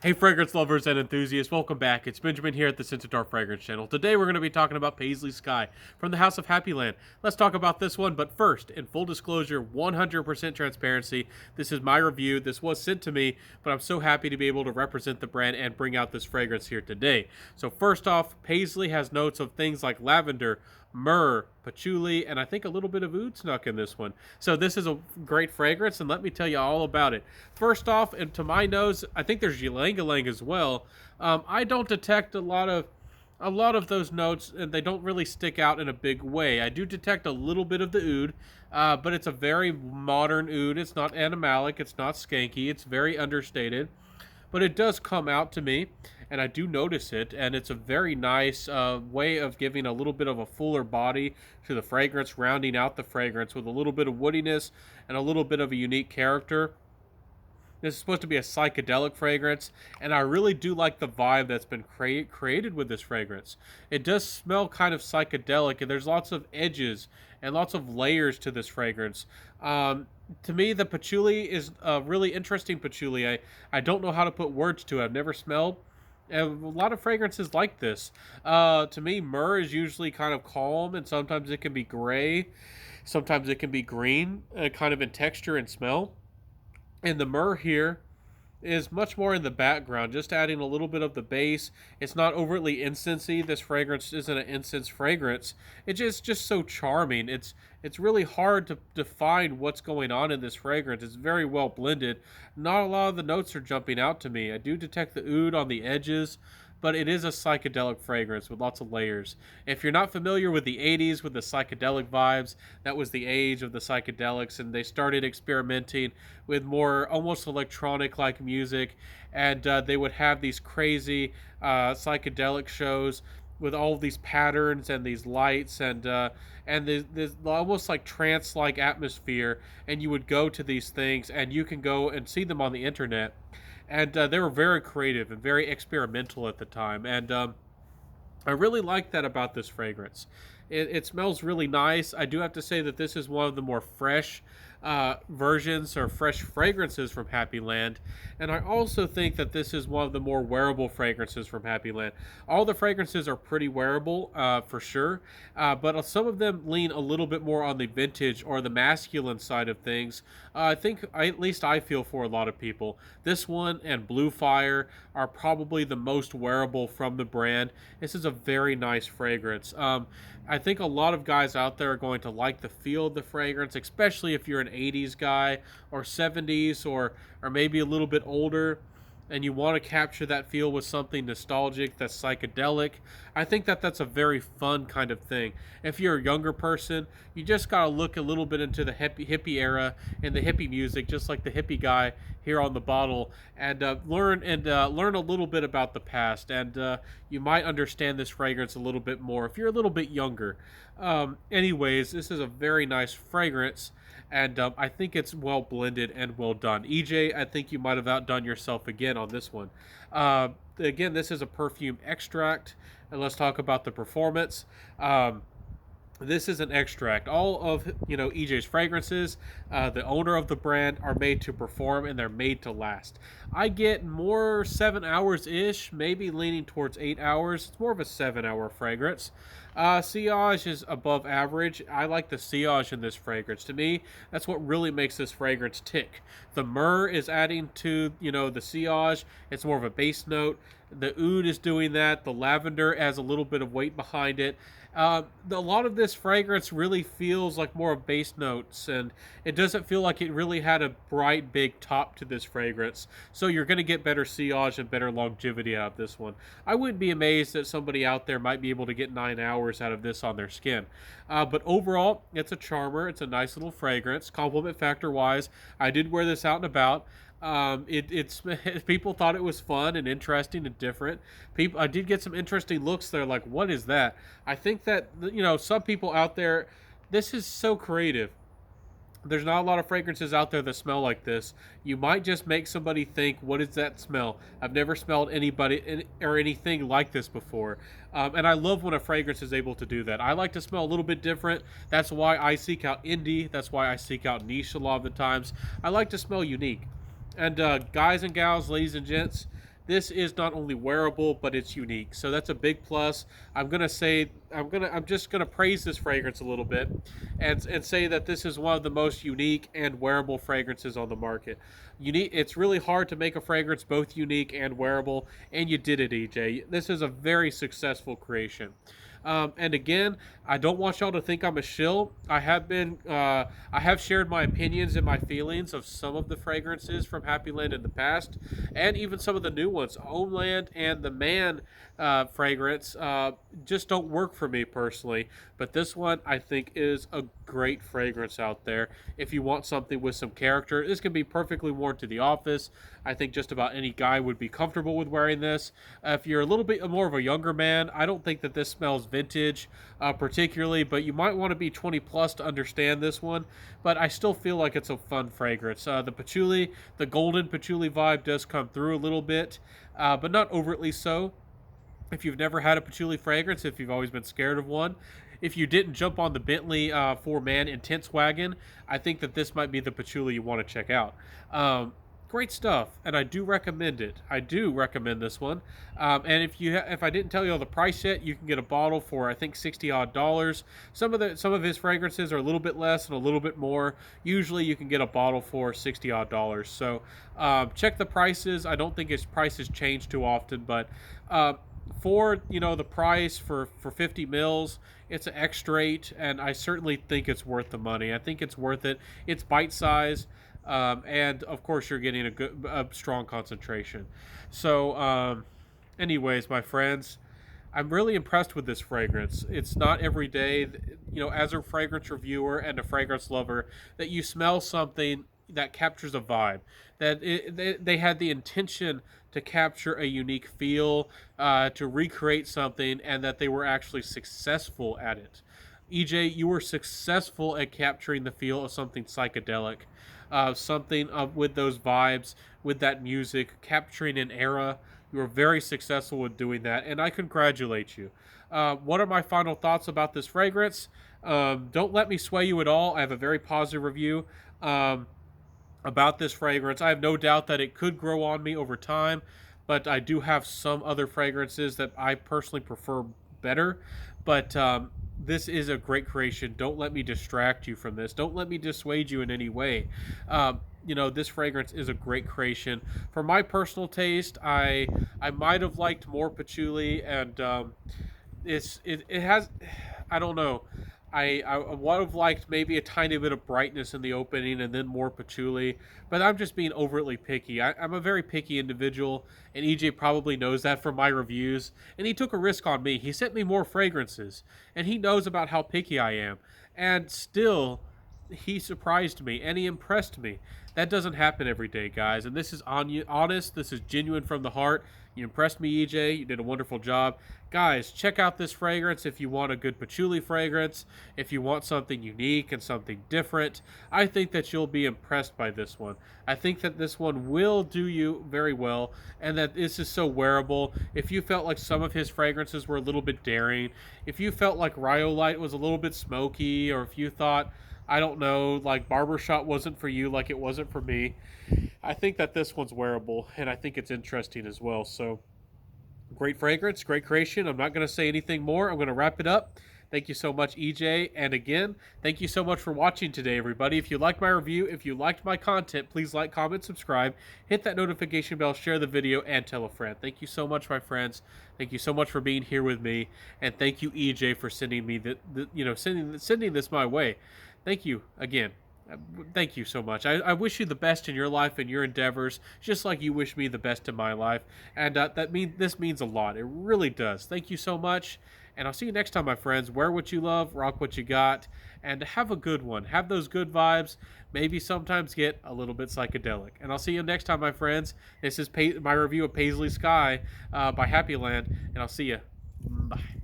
Hey fragrance lovers and enthusiasts, welcome back. It's Benjamin here at the Sensitar Fragrance Channel. Today we're going to be talking about Paisley Sky from the House of Happyland. Let's talk about this one, but first, in full disclosure, 100% transparency, this is my review. This was sent to me, but I'm so happy to be able to represent the brand and bring out this fragrance here today. So first off, Paisley has notes of things like lavender, myrrh, patchouli, and I think a little bit of oud snuck in this one. So this is a great fragrance, and let me tell you all about it. First off, and to my nose, I think there's ylang-ylang as well. I don't detect a lot of those notes, and they don't really stick out in a big way. I do detect a little bit of the oud, but it's a very modern oud. It's not animalic, it's not skanky, it's very understated, but it does come out to me, and I do notice it, and it's a very nice way of giving a little bit of a fuller body to the fragrance, rounding out the fragrance with a little bit of woodiness and a little bit of a unique character. This is supposed to be a psychedelic fragrance, and I really do like the vibe that's been created with this fragrance. It does smell kind of psychedelic, and there's lots of edges and lots of layers to this fragrance. To me, the patchouli is a really interesting patchouli. I don't know how to put words to it. I've never smelled a lot of fragrances like this. To me, myrrh is usually kind of calm, and sometimes it can be gray, sometimes it can be green, kind of in texture and smell. And the myrrh here is much more in the background, just adding a little bit of the base. It's not overtly incensey. This fragrance isn't an incense fragrance. It's just so charming. It's really hard to define what's going on in this fragrance. It's very well blended. Not a lot of the notes are jumping out to me. I do detect the oud on the edges, but it is a psychedelic fragrance with lots of layers. If you're not familiar with the 80s, with the psychedelic vibes, that was the age of the psychedelics, and they started experimenting with more almost electronic-like music, and they would have these crazy psychedelic shows with all of these patterns and these lights and this almost like trance-like atmosphere, and you would go to these things, and you can go and see them on the internet. And they were very creative and very experimental at the time, and I really like that about this fragrance. It smells really nice. I do have to say that this is one of the more fresh versions or fresh fragrances from Happyland, and I also think that this is one of the more wearable fragrances from Happyland. All the fragrances are pretty wearable, for sure, but some of them lean a little bit more on the vintage or the masculine side of things. At least I feel for a lot of people. This one and Blue Fire are probably the most wearable from the brand. This is a very nice fragrance. I think a lot of guys out there are going to like the feel of the fragrance, especially if you're an 80s guy or 70s or maybe a little bit older and you want to capture that feel with something nostalgic that's psychedelic. I think that that's a very fun kind of thing. If you're a younger person, you just got to look a little bit into the hippie era and the hippie music, just like the hippie guy here on the bottle, and learn a little bit about the past, and you might understand this fragrance a little bit more if you're a little bit younger. Anyways, this is a very nice fragrance, and I think it's well blended and well done. EJ, I think you might have outdone yourself again on this one. Again, this is a perfume extract, and let's talk about the performance. This is an extract. All of EJ's fragrances, the owner of the brand, are made to perform, and they're made to last. I get more 7 hours ish, maybe leaning towards 8 hours. It's more of a 7 hour fragrance. Sillage is above average. I like the sillage in this fragrance. To me, that's what really makes this fragrance tick. The myrrh is adding to the sillage. It's more of a base note. The oud is doing that. The lavender has a little bit of weight behind it. A lot of this fragrance really feels like more of base notes, and it doesn't feel like it really had a bright, big top to this fragrance. So you're going to get better sillage and better longevity out of this one. I wouldn't be amazed that somebody out there might be able to get 9 hours out of this on their skin. But overall, it's a charmer. It's a nice little fragrance. Compliment factor wise, I did wear this out and about. It's people thought it was fun and interesting and different. I did get some interesting looks there, like, what is that? I think that some people out there, this is so creative. There's not a lot of fragrances out there that smell like this. You might just make somebody think, what is that smell? I've never smelled anybody or anything like this before. And I love when a fragrance is able to do that. I like to smell a little bit different. That's why I seek out indie. That's why I seek out niche a lot of the times. I like to smell unique. And guys and gals, ladies and gents, this is not only wearable, but it's unique. So that's a big plus. I'm just gonna praise this fragrance a little bit, and say that this is one of the most unique and wearable fragrances on the market. Unique. It's really hard to make a fragrance both unique and wearable, and you did it, EJ. This is a very successful creation. And again, I don't want y'all to think I'm a shill. I have shared my opinions and my feelings of some of the fragrances from Happy Land in the past, and even some of the new ones. Homeland and the Man fragrance just don't work for me personally. But this one, I think, is a great fragrance out there. If you want something with some character, this can be perfectly worn to the office. I think just about any guy would be comfortable with wearing this. If you're a little bit more of a younger man, I don't think that this smells vintage particularly, but you might want to be 20 plus to understand this one. But I still feel like it's a fun fragrance. The patchouli, the golden patchouli vibe does come through a little bit, but not overtly so. If you've never had a patchouli fragrance, if you've always been scared of one, if you didn't jump on the Bentley four-man intense wagon, I think that this might be the patchouli you want to check out. Great stuff, and I do recommend it. I do recommend this one. And if I didn't tell you all the price yet, you can get a bottle for I think $60 odd. Some of his fragrances are a little bit less and a little bit more. Usually, you can get a bottle for $60 odd. So check the prices. I don't think his prices change too often, but for the price for 50 mils, it's an X-straight, and I certainly think it's worth the money. I think it's worth it. It's bite size. And of course you're getting a strong concentration. So anyways, my friends, I'm really impressed with this fragrance. It's not every day, as a fragrance reviewer and a fragrance lover, that you smell something that captures a vibe, that they had the intention to capture a unique feel, to recreate something, and that they were actually successful at it. EJ, you were successful at capturing the feel of something psychedelic, something with those vibes, with that music, capturing an era. You were very successful with doing that, and I congratulate you. What are my final thoughts about this fragrance? Don't let me sway you at all. I have a very positive review about this fragrance. I have no doubt that it could grow on me over time, but I do have some other fragrances that I personally prefer better. But this is a great creation. Don't let me distract you from this. Don't let me dissuade you in any way. This fragrance is a great creation. For my personal taste, I might have liked more patchouli, and it has, I don't know. I would have liked maybe a tiny bit of brightness in the opening and then more patchouli, but I'm just being overtly picky. I'm a very picky individual, and EJ probably knows that from my reviews, and he took a risk on me. He sent me more fragrances, and he knows about how picky I am, and still, he surprised me, and he impressed me. That doesn't happen every day, guys, and this is honest. This is genuine from the heart. You impressed me, EJ. You did a wonderful job. Guys, check out this fragrance if you want a good patchouli fragrance, if you want something unique and something different. I think that you'll be impressed by this one. I think that this one will do you very well, and that this is so wearable. If you felt like some of his fragrances were a little bit daring, if you felt like Rhyolite was a little bit smoky, or if you thought, I don't know, like Barbershop wasn't for you like it wasn't for me, I think that this one's wearable, and I think it's interesting as well. So, great fragrance, great creation. I'm not going to say anything more. I'm going to wrap it up. Thank you so much, EJ. And again, thank you so much for watching today, everybody. If you liked my review, if you liked my content, please like, comment, subscribe, hit that notification bell, share the video, and tell a friend. Thank you so much, my friends. Thank you so much for being here with me. And thank you, EJ, for sending me sending this my way. Thank you again. Thank you so much. I wish you the best in your life and your endeavors, just like you wish me the best in my life. And this means a lot. It really does. Thank you so much. And I'll see you next time, my friends. Wear what you love, rock what you got, and have a good one. Have those good vibes. Maybe sometimes get a little bit psychedelic. And I'll see you next time, my friends. This is my review of Paisley Sky by Happyland, and I'll see you. Bye.